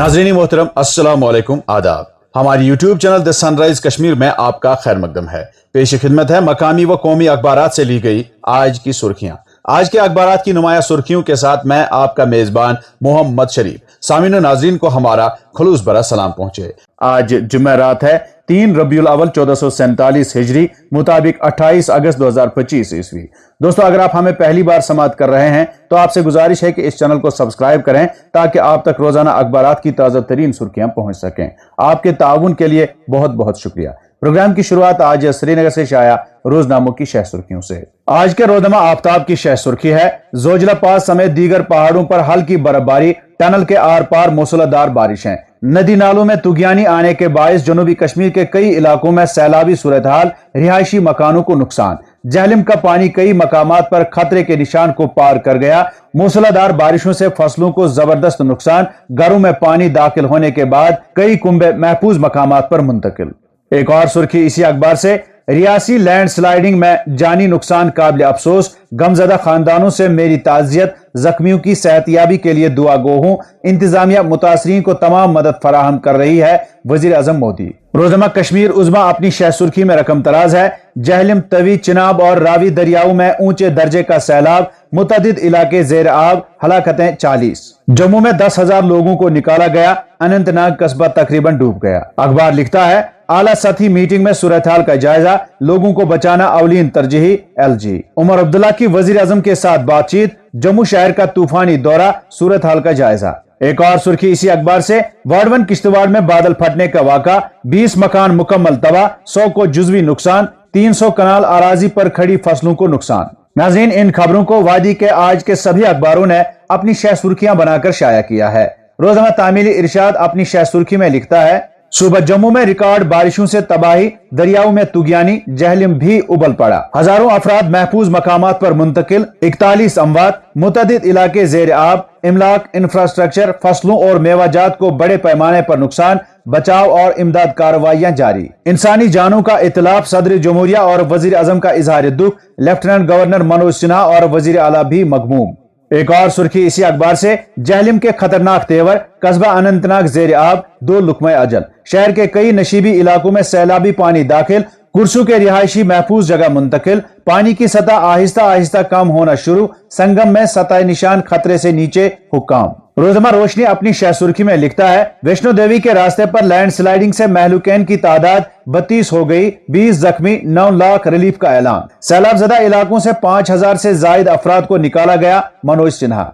नाज़रीन मोहतरम अस्सलाम वालेकुम आदाब। हमारी YouTube channel the sunrise Kashmir में आपका खैर मकदम है। पेश खिदमत है मकामी व कौमी अखबारात से ली गई आज की सुर्खियां। आज के अखबारात की नुमाया सुर्खियों के साथ मैं आपका मेजबान मोहम्मद शरीफ। सामीन व नाज़रीन को हमारा खुलूस भरा सलाम पहुंचे। आज जुमेरात है 3 रबीउल अव्वल 1447 हिजरी मुताबिक 28 अगस्त 2025 ईस्वी। दोस्तों, अगर आप हमें पहली बार समाअत कर रहे हैं तो आपसे गुजारिश है कि इस चैनल को सब्सक्राइब करें ताकि आप तक रोजाना अखबारात की ताज़ा तरीन सुर्खियां पहुंच सकें। आपके ताउन के लिए बहुत बहुत शुक्रिया। प्रोग्राम की शुरुआत आज श्रीनगर से शाया रोजनामों की शह सुर्खियों से। आज के रोजनामा आफ्ताब की शह सुर्खी है, जोजिला पास समेत दीगर पहाड़ों पर हल्की बर्फबारी, टनल के आर पार मूसलाधार बारिशें। नदी नालों में तुगियानी आने के बायस जनूबी कश्मीर के कई इलाकों में सैलाबी सूरत हाल, रिहायशी मकानों को नुकसान। जहलिम का पानी कई मकामात पर खतरे के निशान को पार कर गया। मूसलाधार बारिशों से फसलों को जबरदस्त नुकसान, घरों में पानी दाखिल होने के बाद कई कुंबे महफूज मकामात पर मुंतकिल। एक और सुर्खी इसी अखबार से, रियासी लैंड स्लाइडिंग में जानी नुकसान काबिल अफसोस, गमजदा खानदानों से मेरी ताजियत, जख्मियों की सेहतयाबी के लिए दुआ गो हूं, इंतजामिया मुतासरीन को तमाम मदद फराहम कर रही है, वजीर आजम मोदी। रोजनामा कश्मीर उज़्मा अपनी शह सुर्खी में रकम तराज है, जहलिम, तवी, चिनाब और रावी दरियाओं में ऊंचे दर्जे का सैलाब, मुतअद्दिद इलाके जेर आब, हलाकतें 40। जम्मू में 10,000 लोगों को निकाला गया, अनंतनाग कस्बा तकरीबन डूब गया। अखबार लिखता है, आला सतही मीटिंग में सूरत हाल का जायजा, लोगों को बचाना अवलीन तरजीही, LG। उमर अब्दुल्ला की वजीर आजम के साथ बातचीत, जम्मू शहर का तूफानी दौरा, सूरत हाल का जायजा। एक और सुर्खी इसी अखबार से, वार्ड 1 किश्तवाड़ में बादल फटने का वाक़ा, 20 मकान मुकम्मल तबाह, 100 को जुज़वी नुकसान, 300 कनाल आराजी पर खड़ी फसलों को नुकसान। नाज़रीन, इन खबरों को वादी के आज के सभी अखबारों ने अपनी शह सुर्खियां बनाकर शाया किया है। रोजाना तामीली इरशाद अपनी शह सुर्खी में लिखता है, सुबह जम्मू में रिकॉर्ड बारिशों से तबाही, दरियाओं में तुगियानी, जहलिम भी उबल पड़ा, हजारों अफराद महफूज मकामात पर मुंतकिल, 41 अमवात, मुतअद्दिद इलाके जेर आब, इमलाक, इंफ्रास्ट्रक्चर, फसलों और मेवाजात को बड़े पैमाने पर नुकसान, बचाव और इमदाद कार्रवाइयां जारी। इंसानी जानों का इतलाफ, सदर जमहूरिया और वजीर आजम का इजहार दुख, लेफ्टिनेंट गवर्नर मनोज सिन्हा और वजीर आला भी मगमूम। एक और सुर्खी इसी अखबार से, जहलिम के खतरनाक तेवर, कस्बा अनंतनाग जेर आब, 2 लुकमे अजल, शहर के कई नशीबी इलाकों में सैलाबी पानी दाखिल, कुर्सू के रिहायशी महफूज जगह मुंतकिल, पानी की सतह आहिस्ता आहिस्ता कम होना शुरू, संगम में सतह निशान खतरे से नीचे, हुक्काम। रोजमा रोशनी अपनी शह सुर्खी में लिखता है, वैष्णो देवी के रास्ते पर लैंड स्लाइडिंग से महलूकैन की तादाद 32 हो गई, 20 जख्मी, 9 लाख रिलीफ का ऐलान। सैलाब ज़दा इलाकों से 5,000 से जायद अफराद को निकाला गया, मनोज सिन्हा।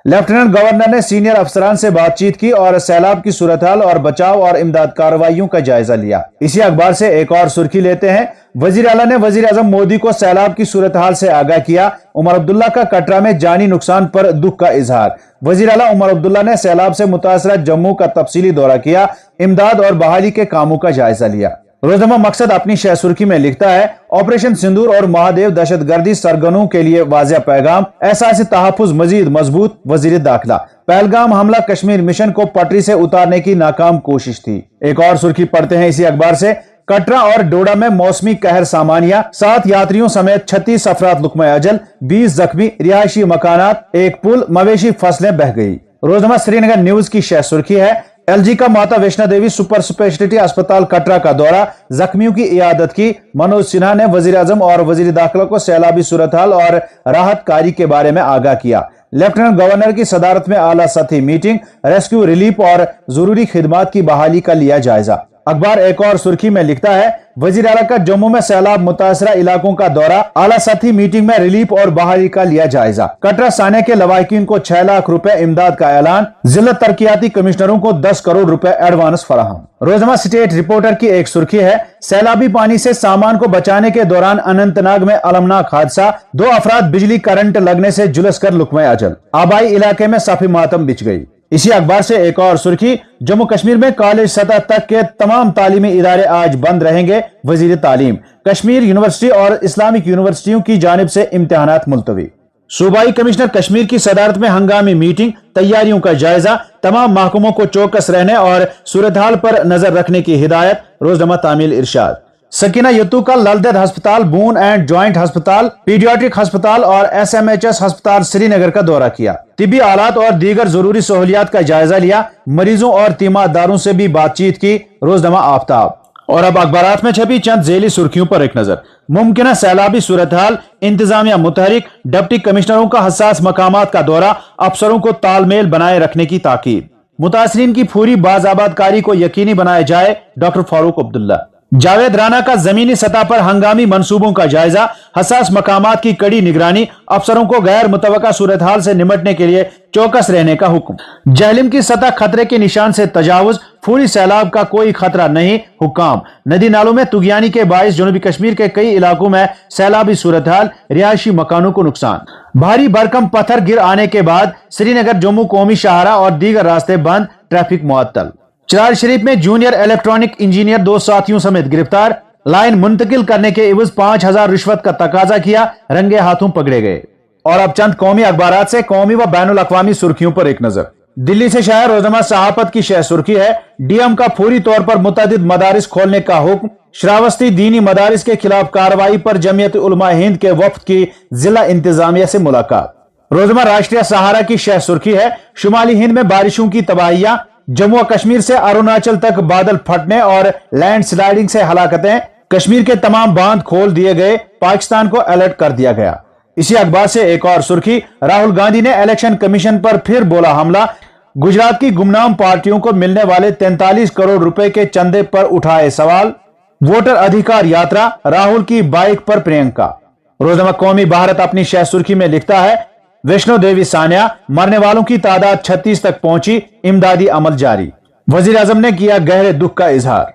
लेफ्टिनेंट गवर्नर ने सीनियर अफसरान से बातचीत की और सैलाब की सूरत हाल और बचाव और इमदाद कार्रवाइयों का जायजा लिया। इसी अखबार से एक और सुर्खी लेते हैं, वजीर आला ने वजीर आजम मोदी को सैलाब की सूरत हाल से आगाह किया, उमर अब्दुल्ला का कटरा में जानी नुकसान पर दुख का इजहार। वजीर आला उमर अब्दुल्ला ने सैलाब से मुतासरा जम्मू का तफसीली दौरा किया, इमदाद और बहाली के कामों का जायजा लिया। रोजनामा मकसद अपनी शह सुर्खी में लिखता है, ऑपरेशन सिंदूर और महादेव दहशतगर्दी सरगनों के लिए वाज़ेह पैगाम, एहसास तहफ़्फ़ुज़ मजीद मजबूत, वजीर दाखिला। पहलगाम हमला कश्मीर मिशन को पटरी से उतारने की नाकाम कोशिश थी। एक और सुर्खी पढ़ते हैं इसी अखबार से, कटरा और डोडा में मौसमी कहर सामानिया, 7 यात्रियों समेत 36 अफराद लुकमे अजल, 20 जख्मी, रिहायशी मकानात, एक पुल, मवेशी फसलें बह गई। रोजनामा श्रीनगर न्यूज की शह सुर्खी है, LG का माता वैष्णो देवी सुपर स्पेशलिटी अस्पताल कटरा का दौरा, जख्मियों की इयादत की। मनोज सिन्हा ने वजीर आजम और वजीर दाखिला को सैलाबी सूरत हाल और राहत कारी के बारे में आगाह किया। लेफ्टिनेंट गवर्नर की सदारत में आला सतही मीटिंग, रेस्क्यू, रिलीफ और जरूरी खिदमात की बहाली का लिया जायजा। अखबार एक और सुर्खी में लिखता है, वजीर आला का जम्मू में सैलाब मुतासरा इलाकों का दौरा, आला सतही मीटिंग में रिलीफ और बहाली का लिया जायजा। कटरा साने के लवाहिकीन को 6 लाख रुपए इमदाद का ऐलान, जिला तरक्याती कमिश्नरों को 10 करोड़ रुपए एडवांस फराहम। रोजनामा स्टेट रिपोर्टर की एक सुर्खी है, सैलाबी पानी से सामान को बचाने के दौरान अनंतनाग में अलमनाक हादसा, 2 अफराद बिजली करंट लगने से झुलस कर लुकमे अजल, आबाई इलाके में साफी मातम बिछ गई। इसी अखबार से एक और सुर्खी, जम्मू कश्मीर में कॉलेज सतह तक के तमाम तालीमी इदारे आज बंद रहेंगे, वजीर तालीम। कश्मीर यूनिवर्सिटी और इस्लामिक यूनिवर्सिटियों की जानिब से इम्तिहानात मुलतवी। सूबाई कमिश्नर कश्मीर की सदारत में हंगामी मीटिंग, तैयारियों का जायजा, तमाम महकमों को चौकस रहने और सूरत हाल पर नजर रखने की हिदायत। रोजनामा तामील इरशाद। सकीना यत्तू का ललदेद अस्पताल, बून एंड जॉइंट अस्पताल, पीडियाट्रिक अस्पताल और SMHS अस्पताल श्रीनगर का दौरा किया। तिब्बी आलात और दीगर जरूरी सहूलियात का जायजा लिया। मरीजों और तीमारदारों से भी बातचीत की। रोजनामा आफ्ताब। और अब अखबारात में छपी चंद झेली सुर्खियों पर एक नजर। मुमकिन सैलाबी सूरत हाल, इंतजामिया मुतहरिक, डिप्टी कमिश्नरों का हसास मकामात का दौरा, अफसरों को तालमेल बनाए रखने की ताकीद। मुतासरीन की फौरी बाज़ाबातकारी को यकीनी बनाया जाए, डॉक्टर फारूक अब्दुल्ला। जावेद राना का जमीनी सतह पर हंगामी मंसूबों का जायजा, हसास मकामात की कड़ी निगरानी, अफसरों को गैर मुतवक्का सूरत हाल से निपटने के लिए चौकस रहने का हुक्म। जहलिम की सतह खतरे के निशान से तजावुज, फौरी सैलाब का कोई खतरा नहीं, हुक्काम। नदी नालों में तुगयानी के बायस जनूबी कश्मीर के कई इलाकों में सैलाबी सूरत हाल, रिहायशी मकानों को नुकसान। भारी भरकम पत्थर गिर आने के बाद श्रीनगर जम्मू कौमी शाहरा और दीगर रास्ते बंद, ट्रैफिक मुअत्तल। चरार शरीफ में जूनियर इलेक्ट्रॉनिक इंजीनियर 2 साथियों समेत गिरफ्तार। लाइन मुंतकिल करने के एवज 5000 रिश्वत का तकाजा किया, रंगे हाथों पकड़े गए। और अब चंद कौमी अखबारात से कौमी व बैनुल अक़वामी सुर्खियों पर एक नजर। दिल्ली से शाया रोजनामा सहाफत की शह सुर्खी है, डीएम का फौरी तौर पर मुतअद्दिद मदारिस खोलने का हुक्म। श्रावस्ती दीनी मदारिस के खिलाफ कार्रवाई पर जमीयत उलमा हिंद के वफ्द की जिला इंतजामिया से मुलाकात। रोजनामा राष्ट्रीय सहारा की शह सुर्खी है, शुमाली हिंद में बारिशों की तबाहियां, जम्मू और कश्मीर से अरुणाचल तक बादल फटने और लैंड स्लाइडिंग से हलाकतें, कश्मीर के तमाम बांध खोल दिए गए, पाकिस्तान को अलर्ट कर दिया गया। इसी अखबार से एक और सुर्खी, राहुल गांधी ने इलेक्शन कमीशन पर फिर बोला हमला। गुजरात की गुमनाम पार्टियों को मिलने वाले 43 करोड़ रुपए के चंदे पर उठाए सवाल। वोटर अधिकार यात्रा, राहुल की बाइक पर प्रियंका। रोजनामा कौमी भारत अपनी शह सुर्खी में लिखता है, वैष्णो देवी सान्या, मरने वालों की तादाद 36 तक पहुंची, इमदादी अमल जारी। वजीर आजम ने किया गहरे दुख का इजहार।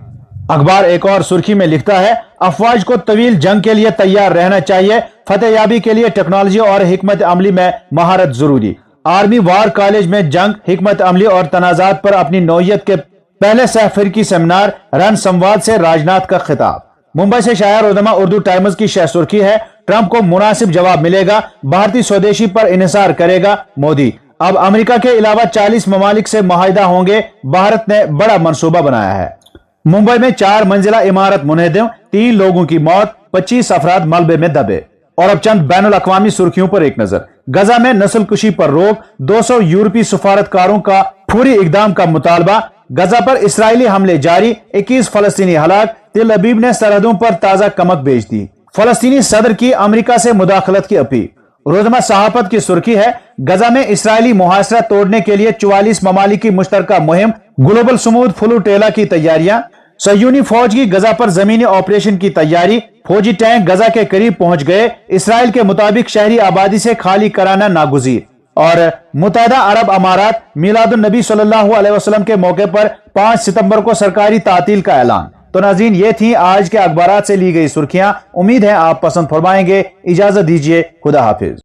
अखबार एक और सुर्खी में लिखता है, अफवाज को तवील जंग के लिए तैयार रहना चाहिए, फतेहयाबी के लिए टेक्नोलॉजी और हिकमत अमली में महारत जरूरी। आर्मी वार कॉलेज में जंग, हिकमत अमली और तनाजात पर अपनी नौयत के पहले सहफिरकी सेमिनार, रन संवाद से राजनाथ का खिताब। मुंबई से शाया रोजनामा उर्दू टाइम्स की शह सुर्खी है, ट्रंप को मुनासिब जवाब मिलेगा, भारतीय स्वदेशी पर इन्हिसार करेगा मोदी। अब अमेरिका के अलावा 40 ममालिक से मुआहिदा होंगे, भारत ने बड़ा मंसूबा बनाया है। मुंबई में 4 मंजिला इमारत मुनहदम, 3 लोगों की मौत, 25 अफराद मलबे में दबे। और अब चंद बैनुल अक़वामी सुर्खियों पर एक नजर। गजा में नस्लकुशी पर रोक, 200 यूरोपीय सफारतकारों का फौरी इकदाम का मुतालबा। गजा पर इसराइली हमले जारी, 21 फलस्तीनी हलाक। तेल अबीब ने सरहदों पर ताजा कमक भेज दी। फलस्तीनी सदर की अमेरिका से मुदाखलत की अपील। रोजनामा सहाफत की सुर्खी है, गजा में इसराइली मुहासरा तोड़ने के लिए 44 ममालिक की मुश्तरका मुहिम, ग्लोबल सुमूद फलूटेला की तैयारियां। सह्यूनी फौज की गजा पर जमीनी ऑपरेशन की तैयारी, फौजी टैंक गजा के करीब पहुंच गए। इसराइल के मुताबिक शहरी आबादी से खाली कराना नागुजीर। और मुत्तहिदा अरब अमारात, मिलादुन नबी सल्लल्लाहु अलैहि वसल्लम के मौके पर 5 सितंबर को सरकारी तातील का ऐलान। तो नाज़रीन, ये थी आज के अखबारात से ली गई सुर्खियां। उम्मीद है आप पसंद फरमाएंगे। इजाजत दीजिए, खुदा हाफिज।